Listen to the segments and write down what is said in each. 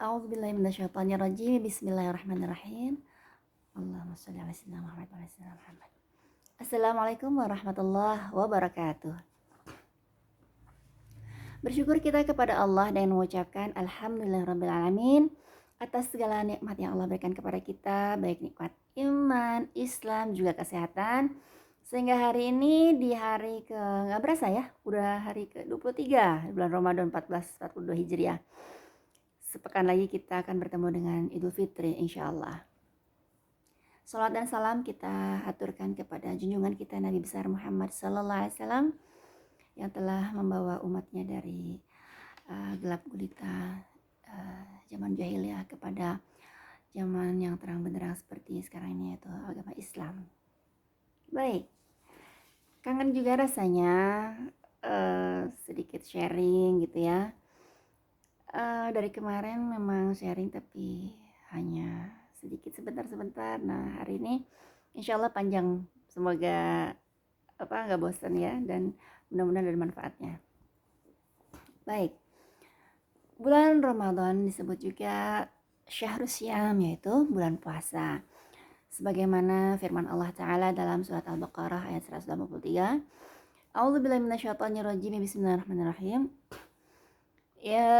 A'udzubillahi minasyaitonirrajim. Bismillahirrahmanirrahim. Allahumma shalli ala sayyidina Muhammad wa ala sayyidina Muhammad. Assalamualaikum warahmatullahi wabarakatuh. Bersyukur kita kepada Allah dan mengucapkan alhamdulillahirabbil alamin atas segala nikmat yang Allah berikan kepada kita, baik nikmat iman, Islam, juga kesehatan. Sehingga hari ini di hari ke nggak berasa ya, udah hari ke-23 bulan Ramadan 1442 Hijriah. Sepekan lagi kita akan bertemu dengan Idul Fitri insyaallah. Salat dan salam kita aturkan kepada junjungan kita Nabi besar Muhammad sallallahu alaihi wasallam yang telah membawa umatnya dari gelap gulita zaman jahiliyah kepada zaman yang terang benderang seperti sekarang ini, yaitu agama Islam. Baik, kangen juga rasanya sedikit sharing gitu ya. Dari kemarin memang sharing tapi hanya sedikit sebentar. Nah hari ini insya Allah panjang, semoga nggak bosan ya, dan mudah-mudahan ada manfaatnya. Baik, bulan Ramadan disebut juga Syahrus Syam, yaitu bulan puasa. Sebagaimana firman Allah Ta'ala dalam surat Al-Baqarah ayat 183. A'udzubillahi minasyaitonirrajim. Bismillahirrahmanirrahim. Ya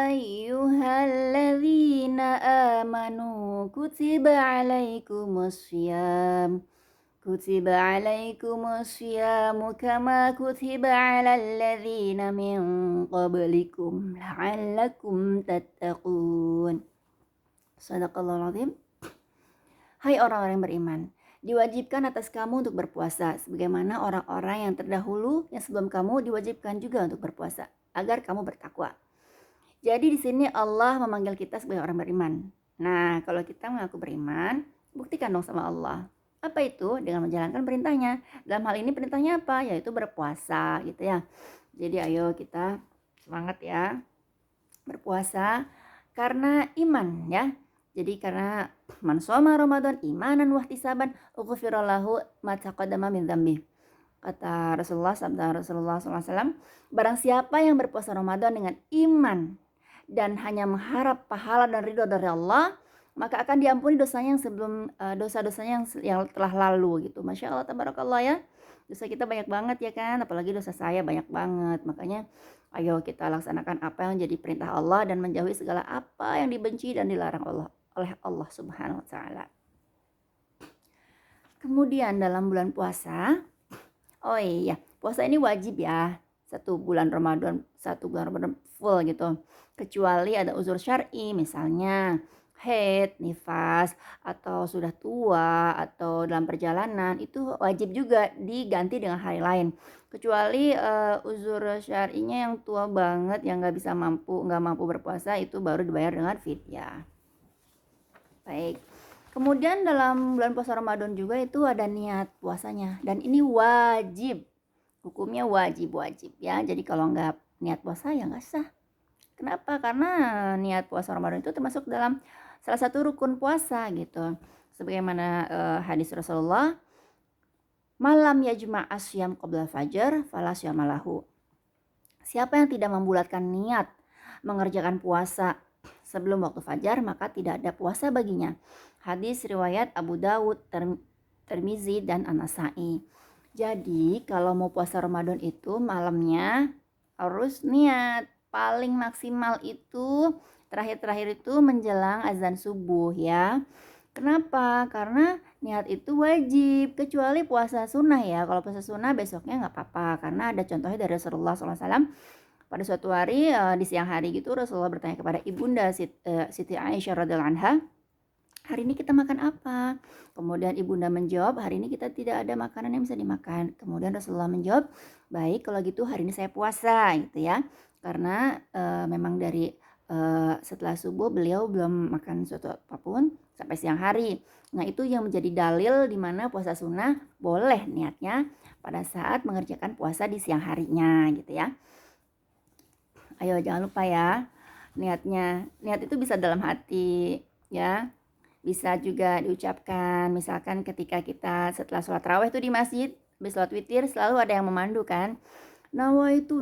ayyuhalladzina amanu kutiba alaikumussyam kama kutiba alal ladzina min qablikum la'allakum tattaqun. Shadaqallahul azim. Hai orang-orang yang beriman, diwajibkan atas kamu untuk berpuasa sebagaimana orang-orang yang terdahulu yang sebelum kamu diwajibkan juga untuk berpuasa agar kamu bertakwa. Jadi di sini Allah memanggil kita sebagai orang beriman. Nah, kalau kita mengaku beriman, buktikan dong sama Allah. Apa itu? Dengan menjalankan perintahnya. Dalam hal ini perintahnya apa? Yaitu berpuasa gitu ya. Jadi ayo kita semangat ya. Berpuasa karena iman ya. Jadi karena man shoma Ramadan imanan wahtisaban ughfira lahu ma taqaddama min dzambi. Kata Rasulullah, sabda Rasulullah SAW, barang siapa yang berpuasa Ramadan dengan iman dan hanya mengharap pahala dan ridho dari Allah, maka akan diampuni dosanya yang sebelum dosa-dosanya yang telah lalu gitu. Masya Allah, tabarakallah ya. Dosa kita banyak banget ya kan, apalagi dosa saya banyak banget. Makanya ayo kita laksanakan apa yang jadi perintah Allah dan menjauhi segala apa yang dibenci dan dilarang oleh Allah Subhanahu wa taala. Kemudian dalam bulan puasa, oh iya, puasa ini wajib ya. Satu bulan Ramadan full gitu. Kecuali ada uzur syar'i, misalnya haid, nifas, atau sudah tua, atau dalam perjalanan, itu wajib juga diganti dengan hari lain. Kecuali uzur syar'inya yang tua banget, yang nggak mampu berpuasa, itu baru dibayar dengan fidyah. Baik. Kemudian dalam bulan puasa Ramadan juga itu ada niat puasanya, dan ini wajib. Hukumnya wajib ya. Jadi kalau nggak niat puasa ya nggak sah. Kenapa? Karena niat puasa Ramadan itu termasuk dalam salah satu rukun puasa gitu. Sebagaimana hadis Rasulullah, malam yajma' asyam qabla fajar fala syamalahu. Siapa yang tidak membulatkan niat mengerjakan puasa sebelum waktu fajar, maka tidak ada puasa baginya. Hadis riwayat Abu Dawud, Tirmizi, dan An-Nasa'i. Jadi kalau mau puasa Ramadan itu malamnya harus niat. Paling maksimal itu terakhir itu menjelang azan subuh ya. Kenapa? Karena niat itu wajib, kecuali puasa sunnah ya. Kalau puasa sunnah besoknya nggak apa-apa, karena ada contohnya dari Rasulullah SAW. Pada suatu hari di siang hari gitu, Rasulullah bertanya kepada ibunda Siti Aisyah radhiyallahu anha, hari ini kita makan apa? Kemudian ibunda menjawab, hari ini kita tidak ada makanan yang bisa dimakan. Kemudian Rasulullah menjawab, baik kalau gitu hari ini saya puasa gitu ya. Karena memang dari setelah subuh beliau belum makan sesuatu apapun sampai siang hari. Nah itu yang menjadi dalil di mana puasa sunnah boleh niatnya pada saat mengerjakan puasa di siang harinya gitu ya. Ayo jangan lupa ya, niat itu bisa dalam hati ya, bisa juga diucapkan. Misalkan ketika kita setelah sholat raweh itu di masjid, habis sholat witir selalu ada yang memandu kan. nawaitu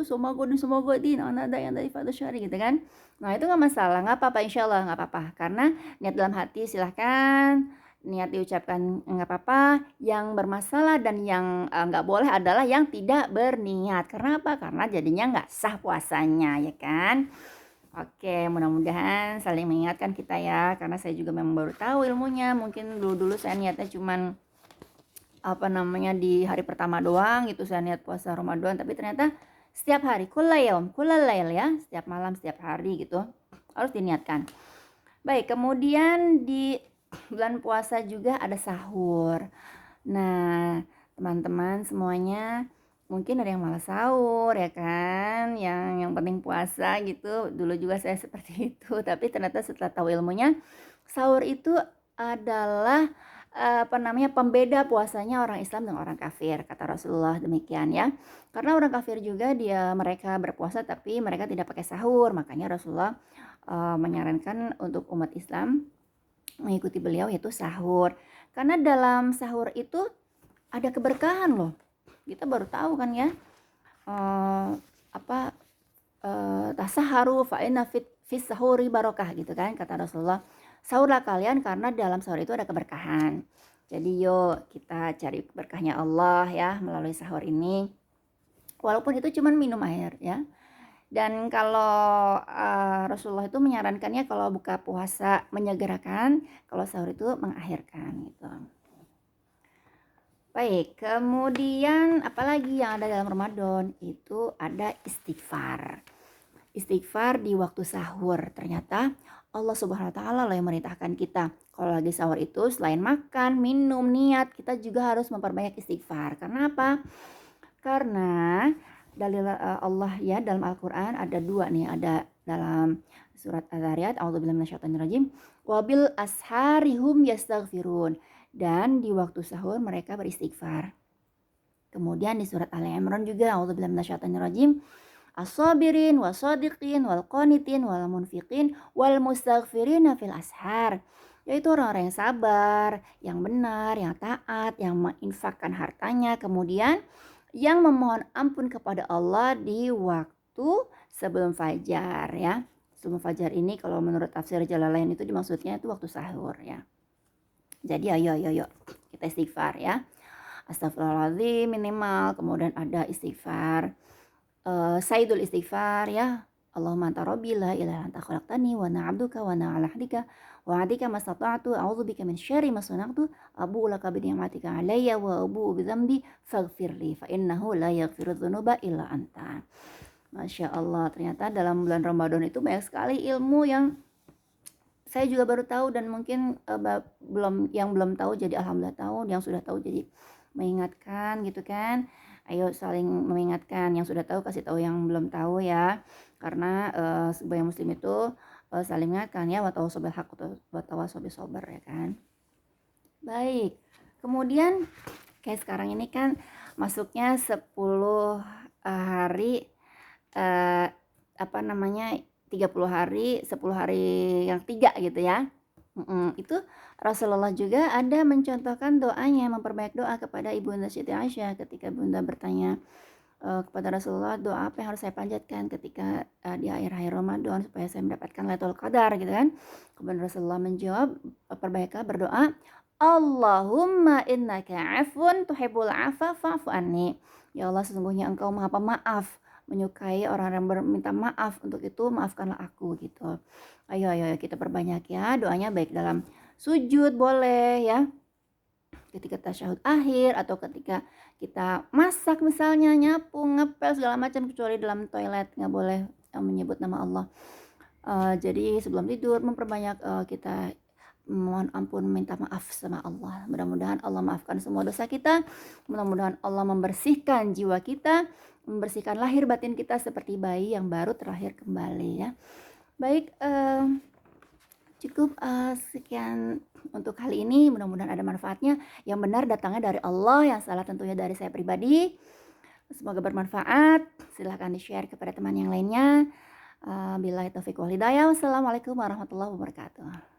somagodin ana da yang dari fardhu syahri gitu kan. Nah itu nggak masalah, nggak apa-apa, insyaallah nggak apa-apa. Karena niat dalam hati silahkan, niat diucapkan nggak apa-apa, yang bermasalah dan yang, nggak boleh adalah yang tidak berniat. Karena apa? Karena jadinya nggak sah puasanya, ya kan? Oke, mudah-mudahan saling mengingatkan kita ya, karena saya juga memang baru tahu ilmunya. Mungkin dulu-dulu saya niatnya cuman apa namanya di hari pertama doang gitu saya niat puasa Ramadan, tapi ternyata setiap hari kullayaum kullalail ya, setiap malam setiap hari gitu harus diniatkan. Baik, kemudian di bulan puasa juga ada sahur. Nah, teman-teman semuanya mungkin ada yang malas sahur ya kan, yang penting puasa gitu. Dulu juga saya seperti itu, tapi ternyata setelah tahu ilmunya, sahur itu adalah apa namanya, pembeda puasanya orang Islam dengan orang kafir, kata Rasulullah demikian ya. Karena orang kafir juga mereka berpuasa tapi mereka tidak pakai sahur, makanya Rasulullah menyarankan untuk umat Islam mengikuti beliau yaitu sahur. Karena dalam sahur itu ada keberkahan loh. Kita baru tahu kan ya. Apa tasaharu fa inna fis sahuri barokah gitu kan kata Rasulullah. Sahurlah kalian karena dalam sahur itu ada keberkahan. Jadi yuk kita cari berkahnya Allah ya melalui sahur ini. Walaupun itu cuma minum air ya. Dan kalau Rasulullah itu menyarankannya kalau buka puasa menyegerakan, kalau sahur itu mengakhirkan gitu. Baik, kemudian apalagi yang ada dalam Ramadan itu ada istighfar. Istighfar di waktu sahur. Ternyata Allah Subhanahu wa taala yang merintahkan kita. Kalau lagi sahur itu selain makan, minum, niat, kita juga harus memperbanyak istighfar. Karena apa? Karena dalil Allah ya dalam Al-Qur'an ada dua nih, ada dalam surat Az-Zariyat, a'udzubillahi minasyaitonirrajim, wabil asharihum yastaghfirun. Dan di waktu sahur mereka beristighfar. Kemudian di surat Ali Imran juga, a'udzubillahi minasyaitonirrajim, as-sabirin was-sadiqin wal qanitin wal munfiqin wal mustaghfirina fil ashar. Yaitu orang-orang yang sabar, yang benar, yang taat, yang menginfakkan hartanya, kemudian yang memohon ampun kepada Allah di waktu sebelum fajar ya. Sebelum fajar ini kalau menurut tafsir Jalalain itu dimaksudnya itu waktu sahur ya. Jadi ayo kita istighfar ya. Astagfirullahaladzim minimal, kemudian ada istighfar sayyidul istighfar ya. Allahumma anta rabbi la ilaha anta khalaqtani wa ana 'abduka wa ana 'ala ahdika wa 'adika mastata'tu a'udzubika min syarri ma sana'tu abu'u laka bi ni'matika 'alayya wa abu'u bi dzambi faghfirli fa innahu la yaghfiru dzunuba illa anta. Masya Allah, ternyata dalam bulan Ramadan itu banyak sekali ilmu yang saya juga baru tahu dan mungkin belum tahu jadi alhamdulillah tahu, yang sudah tahu jadi mengingatkan gitu kan. Ayo saling mengingatkan, yang sudah tahu kasih tahu yang belum tahu ya. Karena sebagai muslim itu saling mengingatkan ya, wa tawassaw bil haqq wa tawassaw bis sabr ya kan. Baik. Kemudian kayak sekarang ini kan masuknya 10 hari 30 hari 10 hari yang 3 gitu ya. Itu Rasulullah juga ada mencontohkan doanya, memperbanyak doa kepada Ibunda Siti Aisyah ketika Bunda bertanya kepada Rasulullah, doa apa yang harus saya panjatkan ketika di akhir-akhir Ramadan supaya saya mendapatkan Lailatul Qadar gitu kan. Kemudian Rasulullah menjawab, perbanyaklah berdoa, Allahumma innaka afun tuhibbul afa fa'fu anni. Ya Allah, sesungguhnya Engkau Maha Pemaaf, menyukai orang yang berminta maaf, untuk itu maafkanlah aku gitu. Ayo kita perbanyak ya doanya, baik dalam sujud boleh ya, ketika tasyahud akhir atau ketika kita masak misalnya, nyapu, ngepel segala macam, kecuali dalam toilet nggak boleh menyebut nama Allah. Jadi sebelum tidur memperbanyak kita mohon ampun, minta maaf sama Allah. Mudah-mudahan Allah maafkan semua dosa kita. Mudah-mudahan Allah membersihkan jiwa kita, membersihkan lahir batin kita seperti bayi yang baru terlahir kembali ya. Baik, cukup sekian untuk kali ini. Mudah-mudahan ada manfaatnya. Yang benar datangnya dari Allah, yang salah tentunya dari saya pribadi. Semoga bermanfaat. Silahkan di-share kepada teman yang lainnya. Billahi taufiq wal hidayah. Wassalamualaikum warahmatullahi wabarakatuh.